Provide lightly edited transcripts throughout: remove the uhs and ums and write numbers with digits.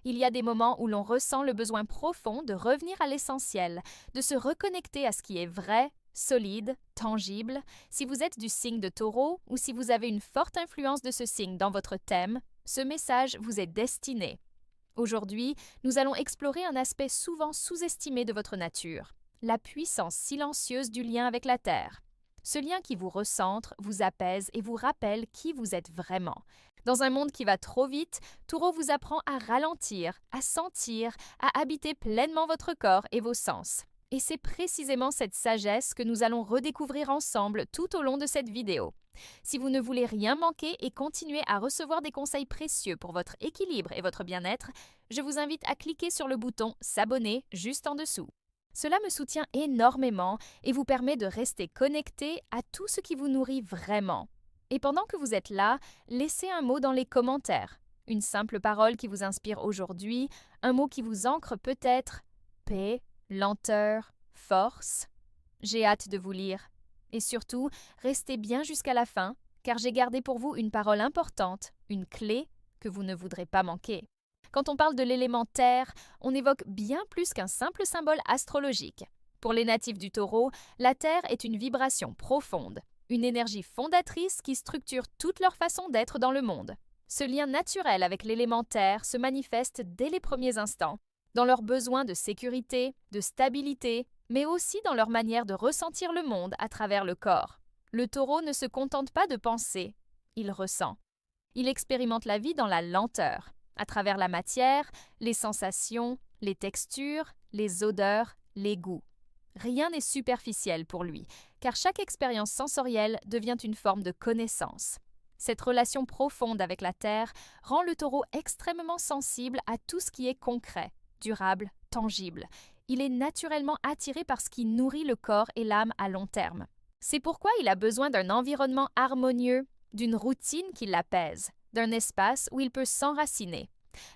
Il y a des moments où l'on ressent le besoin profond de revenir à l'essentiel, de se reconnecter à ce qui est vrai, solide, tangible. Si vous êtes du signe de Taureau ou si vous avez une forte influence de ce signe dans votre thème, ce message vous est destiné. Aujourd'hui, nous allons explorer un aspect souvent sous-estimé de votre nature, la puissance silencieuse du lien avec la Terre. Ce lien qui vous recentre, vous apaise et vous rappelle qui vous êtes vraiment. Dans un monde qui va trop vite, Taureau vous apprend à ralentir, à sentir, à habiter pleinement votre corps et vos sens. Et c'est précisément cette sagesse que nous allons redécouvrir ensemble tout au long de cette vidéo. Si vous ne voulez rien manquer et continuer à recevoir des conseils précieux pour votre équilibre et votre bien-être, je vous invite à cliquer sur le bouton S'abonner juste en dessous. Cela me soutient énormément et vous permet de rester connecté à tout ce qui vous nourrit vraiment. Et pendant que vous êtes là, laissez un mot dans les commentaires. Une simple parole qui vous inspire aujourd'hui, un mot qui vous ancre peut-être paix, lenteur, force. J'ai hâte de vous lire. Et surtout, restez bien jusqu'à la fin, car j'ai gardé pour vous une parole importante, une clé que vous ne voudrez pas manquer. Quand on parle de l'élément terre, on évoque bien plus qu'un simple symbole astrologique. Pour les natifs du Taureau, la Terre est une vibration profonde, une énergie fondatrice qui structure toute leur façon d'être dans le monde. Ce lien naturel avec l'élément terre se manifeste dès les premiers instants, dans leurs besoins de sécurité, de stabilité, mais aussi dans leur manière de ressentir le monde à travers le corps. Le Taureau ne se contente pas de penser, il ressent. Il expérimente la vie dans la lenteur, à travers la matière, les sensations, les textures, les odeurs, les goûts. Rien n'est superficiel pour lui, car chaque expérience sensorielle devient une forme de connaissance. Cette relation profonde avec la Terre rend le Taureau extrêmement sensible à tout ce qui est concret, durable, tangible. Il est naturellement attiré par ce qui nourrit le corps et l'âme à long terme. C'est pourquoi il a besoin d'un environnement harmonieux, d'une routine qui l'apaise, d'un espace où il peut s'enraciner.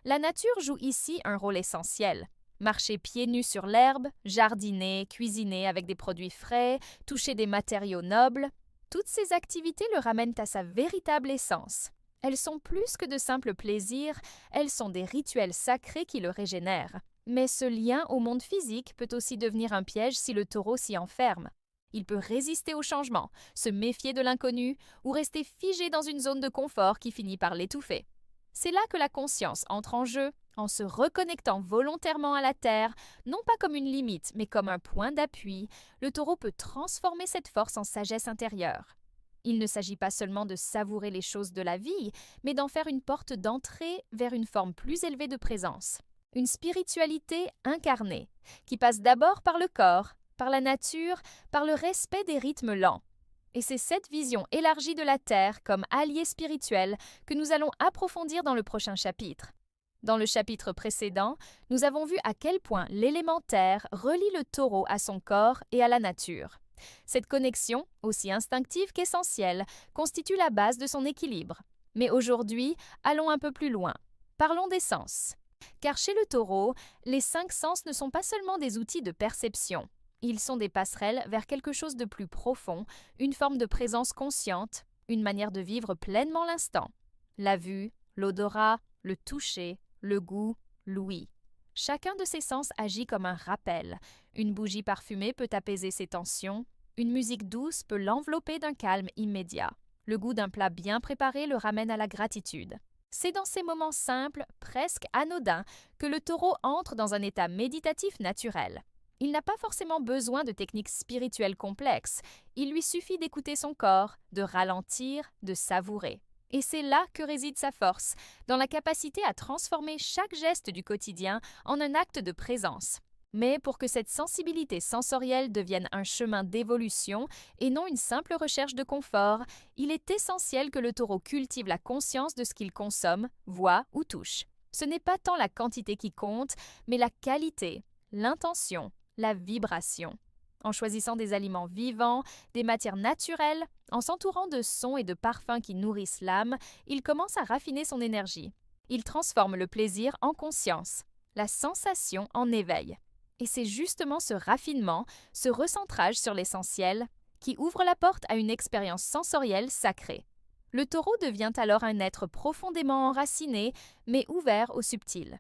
La nature joue ici un rôle essentiel. Marcher pieds nus sur l'herbe, jardiner, cuisiner avec des produits frais, toucher des matériaux nobles, toutes ces activités le ramènent à sa véritable essence. Elles sont plus que de simples plaisirs, elles sont des rituels sacrés qui le régénèrent. Mais ce lien au monde physique peut aussi devenir un piège si le Taureau s'y enferme. Il peut résister au changement, se méfier de l'inconnu ou rester figé dans une zone de confort qui finit par l'étouffer. C'est là que la conscience entre en jeu, en se reconnectant volontairement à la Terre, non pas comme une limite, mais comme un point d'appui. Le Taureau peut transformer cette force en sagesse intérieure. Il ne s'agit pas seulement de savourer les choses de la vie, mais d'en faire une porte d'entrée vers une forme plus élevée de présence. Une spiritualité incarnée, qui passe d'abord par le corps, par la nature, par le respect des rythmes lents. Et c'est cette vision élargie de la Terre comme allié spirituel que nous allons approfondir dans le prochain chapitre. Dans le chapitre précédent, nous avons vu à quel point l'élément Terre relie le Taureau à son corps et à la nature. Cette connexion, aussi instinctive qu'essentielle, constitue la base de son équilibre. Mais aujourd'hui, allons un peu plus loin. Parlons des sens. Car chez le Taureau, les 5 sens ne sont pas seulement des outils de perception. Ils sont des passerelles vers quelque chose de plus profond, une forme de présence consciente, une manière de vivre pleinement l'instant. La vue, l'odorat, le toucher, le goût, l'ouïe. Chacun de ces sens agit comme un rappel. Une bougie parfumée peut apaiser ses tensions, une musique douce peut l'envelopper d'un calme immédiat. Le goût d'un plat bien préparé le ramène à la gratitude. C'est dans ces moments simples, presque anodins, que le Taureau entre dans un état méditatif naturel. Il n'a pas forcément besoin de techniques spirituelles complexes, il lui suffit d'écouter son corps, de ralentir, de savourer. Et c'est là que réside sa force, dans la capacité à transformer chaque geste du quotidien en un acte de présence. Mais pour que cette sensibilité sensorielle devienne un chemin d'évolution et non une simple recherche de confort, il est essentiel que le Taureau cultive la conscience de ce qu'il consomme, voit ou touche. Ce n'est pas tant la quantité qui compte, mais la qualité, l'intention, la vibration. En choisissant des aliments vivants, des matières naturelles, en s'entourant de sons et de parfums qui nourrissent l'âme, il commence à raffiner son énergie. Il transforme le plaisir en conscience, la sensation en éveil. Et c'est justement ce raffinement, ce recentrage sur l'essentiel, qui ouvre la porte à une expérience sensorielle sacrée. Le Taureau devient alors un être profondément enraciné, mais ouvert au subtil.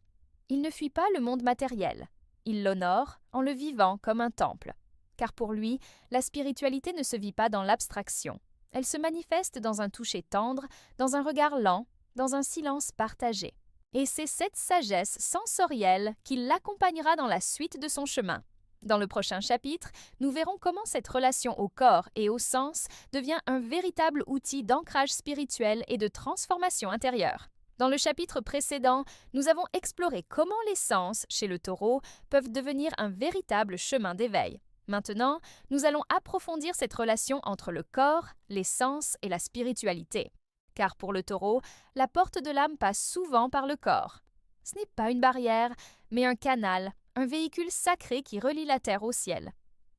Il ne fuit pas le monde matériel. Il l'honore en le vivant comme un temple. Car pour lui, la spiritualité ne se vit pas dans l'abstraction. Elle se manifeste dans un toucher tendre, dans un regard lent, dans un silence partagé. Et c'est cette sagesse sensorielle qui l'accompagnera dans la suite de son chemin. Dans le prochain chapitre, nous verrons comment cette relation au corps et au sens devient un véritable outil d'ancrage spirituel et de transformation intérieure. Dans le chapitre précédent, nous avons exploré comment les sens, chez le taureau, peuvent devenir un véritable chemin d'éveil. Maintenant, nous allons approfondir cette relation entre le corps, les sens et la spiritualité. Car pour le taureau, la porte de l'âme passe souvent par le corps. Ce n'est pas une barrière, mais un canal, un véhicule sacré qui relie la terre au ciel.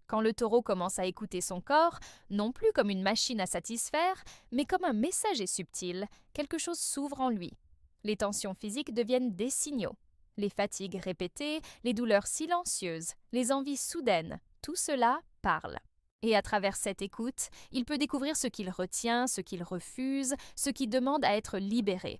Quand le taureau commence à écouter son corps, non plus comme une machine à satisfaire, mais comme un messager subtil, quelque chose s'ouvre en lui. Les tensions physiques deviennent des signaux. Les fatigues répétées, les douleurs silencieuses, les envies soudaines, tout cela parle. Et à travers cette écoute, il peut découvrir ce qu'il retient, ce qu'il refuse, ce qui demande à être libéré.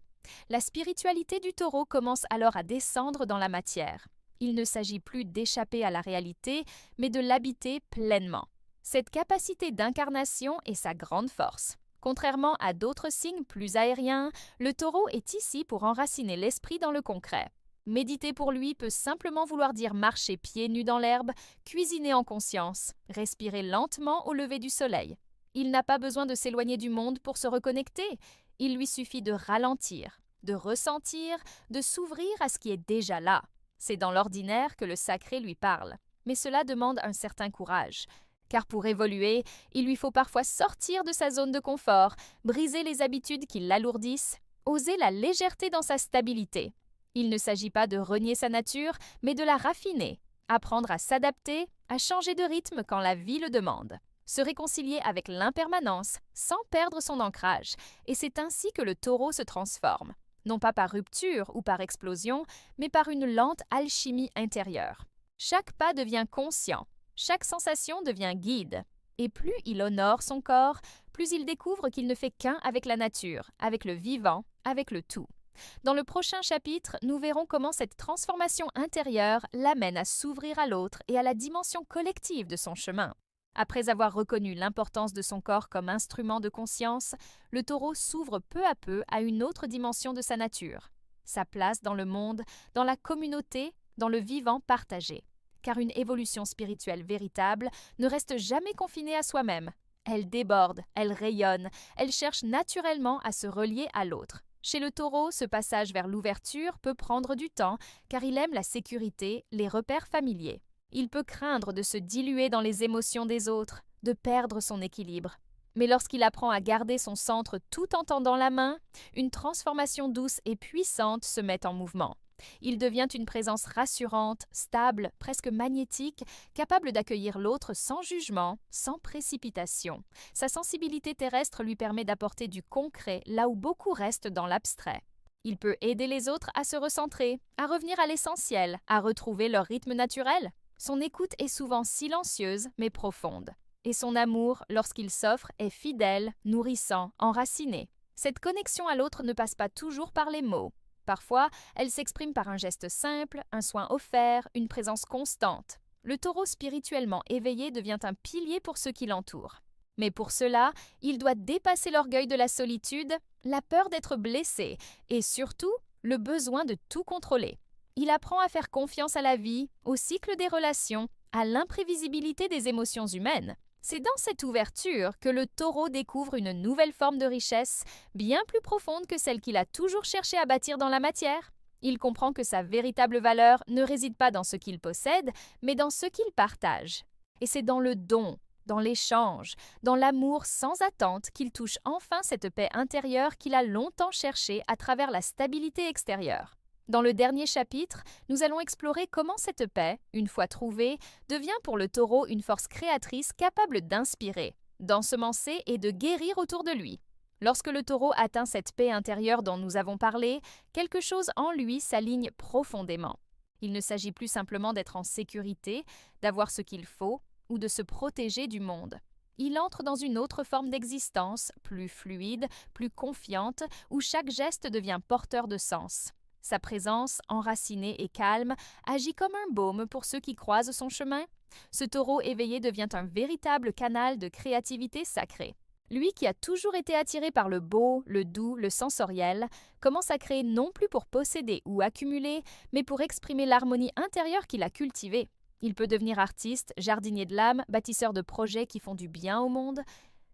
La spiritualité du taureau commence alors à descendre dans la matière. Il ne s'agit plus d'échapper à la réalité, mais de l'habiter pleinement. Cette capacité d'incarnation est sa grande force. Contrairement à d'autres signes plus aériens, le taureau est ici pour enraciner l'esprit dans le concret. Méditer pour lui peut simplement vouloir dire marcher pieds nus dans l'herbe, cuisiner en conscience, respirer lentement au lever du soleil. Il n'a pas besoin de s'éloigner du monde pour se reconnecter. Il lui suffit de ralentir, de ressentir, de s'ouvrir à ce qui est déjà là. C'est dans l'ordinaire que le sacré lui parle. Mais cela demande un certain courage. Car pour évoluer, il lui faut parfois sortir de sa zone de confort, briser les habitudes qui l'alourdissent, oser la légèreté dans sa stabilité. Il ne s'agit pas de renier sa nature, mais de la raffiner, apprendre à s'adapter, à changer de rythme quand la vie le demande, se réconcilier avec l'impermanence sans perdre son ancrage, et c'est ainsi que le taureau se transforme, non pas par rupture ou par explosion, mais par une lente alchimie intérieure. Chaque pas devient conscient, chaque sensation devient guide, et plus il honore son corps, plus il découvre qu'il ne fait qu'un avec la nature, avec le vivant, avec le tout. Dans le prochain chapitre, nous verrons comment cette transformation intérieure l'amène à s'ouvrir à l'autre et à la dimension collective de son chemin. Après avoir reconnu l'importance de son corps comme instrument de conscience, le taureau s'ouvre peu à peu à une autre dimension de sa nature, sa place dans le monde, dans la communauté, dans le vivant partagé. Car une évolution spirituelle véritable ne reste jamais confinée à soi-même. Elle déborde, elle rayonne, elle cherche naturellement à se relier à l'autre. Chez le taureau, ce passage vers l'ouverture peut prendre du temps car il aime la sécurité, les repères familiers. Il peut craindre de se diluer dans les émotions des autres, de perdre son équilibre. Mais lorsqu'il apprend à garder son centre tout en tendant la main, une transformation douce et puissante se met en mouvement. Il devient une présence rassurante, stable, presque magnétique, capable d'accueillir l'autre sans jugement, sans précipitation. Sa sensibilité terrestre lui permet d'apporter du concret là où beaucoup restent dans l'abstrait. Il peut aider les autres à se recentrer, à revenir à l'essentiel, à retrouver leur rythme naturel. Son écoute est souvent silencieuse mais profonde. Et son amour, lorsqu'il s'offre, est fidèle, nourrissant, enraciné. Cette connexion à l'autre ne passe pas toujours par les mots. Parfois, elle s'exprime par un geste simple, un soin offert, une présence constante. Le taureau spirituellement éveillé devient un pilier pour ceux qui l'entourent. Mais pour cela, il doit dépasser l'orgueil de la solitude, la peur d'être blessé et surtout le besoin de tout contrôler. Il apprend à faire confiance à la vie, au cycle des relations, à l'imprévisibilité des émotions humaines. C'est dans cette ouverture que le taureau découvre une nouvelle forme de richesse, bien plus profonde que celle qu'il a toujours cherché à bâtir dans la matière. Il comprend que sa véritable valeur ne réside pas dans ce qu'il possède, mais dans ce qu'il partage. Et c'est dans le don, dans l'échange, dans l'amour sans attente qu'il touche enfin cette paix intérieure qu'il a longtemps cherchée à travers la stabilité extérieure. Dans le dernier chapitre, nous allons explorer comment cette paix, une fois trouvée, devient pour le taureau une force créatrice capable d'inspirer, d'ensemencer et de guérir autour de lui. Lorsque le taureau atteint cette paix intérieure dont nous avons parlé, quelque chose en lui s'aligne profondément. Il ne s'agit plus simplement d'être en sécurité, d'avoir ce qu'il faut ou de se protéger du monde. Il entre dans une autre forme d'existence, plus fluide, plus confiante, où chaque geste devient porteur de sens. Sa présence, enracinée et calme, agit comme un baume pour ceux qui croisent son chemin. Ce taureau éveillé devient un véritable canal de créativité sacrée. Lui qui a toujours été attiré par le beau, le doux, le sensoriel, commence à créer non plus pour posséder ou accumuler, mais pour exprimer l'harmonie intérieure qu'il a cultivée. Il peut devenir artiste, jardinier de l'âme, bâtisseur de projets qui font du bien au monde.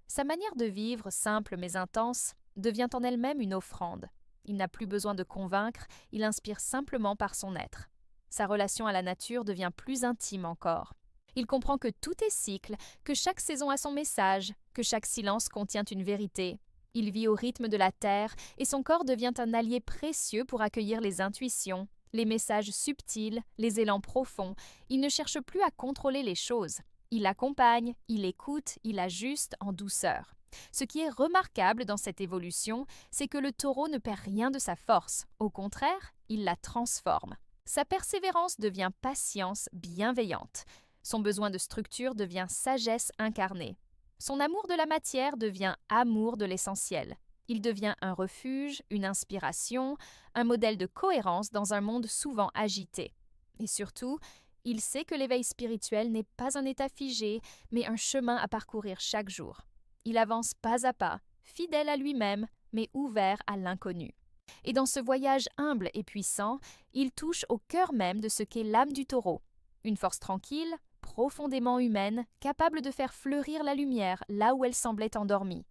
Sa manière de vivre, simple mais intense, devient en elle-même une offrande. Il n'a plus besoin de convaincre, il inspire simplement par son être. Sa relation à la nature devient plus intime encore. Il comprend que tout est cycle, que chaque saison a son message, que chaque silence contient une vérité. Il vit au rythme de la terre et son corps devient un allié précieux pour accueillir les intuitions, les messages subtils, les élans profonds. Il ne cherche plus à contrôler les choses. Il accompagne, il écoute, il ajuste en douceur. Ce qui est remarquable dans cette évolution, c'est que le taureau ne perd rien de sa force. Au contraire, il la transforme. Sa persévérance devient patience bienveillante. Son besoin de structure devient sagesse incarnée. Son amour de la matière devient amour de l'essentiel. Il devient un refuge, une inspiration, un modèle de cohérence dans un monde souvent agité. Et surtout, il sait que l'éveil spirituel n'est pas un état figé, mais un chemin à parcourir chaque jour. Il avance pas à pas, fidèle à lui-même, mais ouvert à l'inconnu. Et dans ce voyage humble et puissant, il touche au cœur même de ce qu'est l'âme du taureau. Une force tranquille, profondément humaine, capable de faire fleurir la lumière là où elle semblait endormie.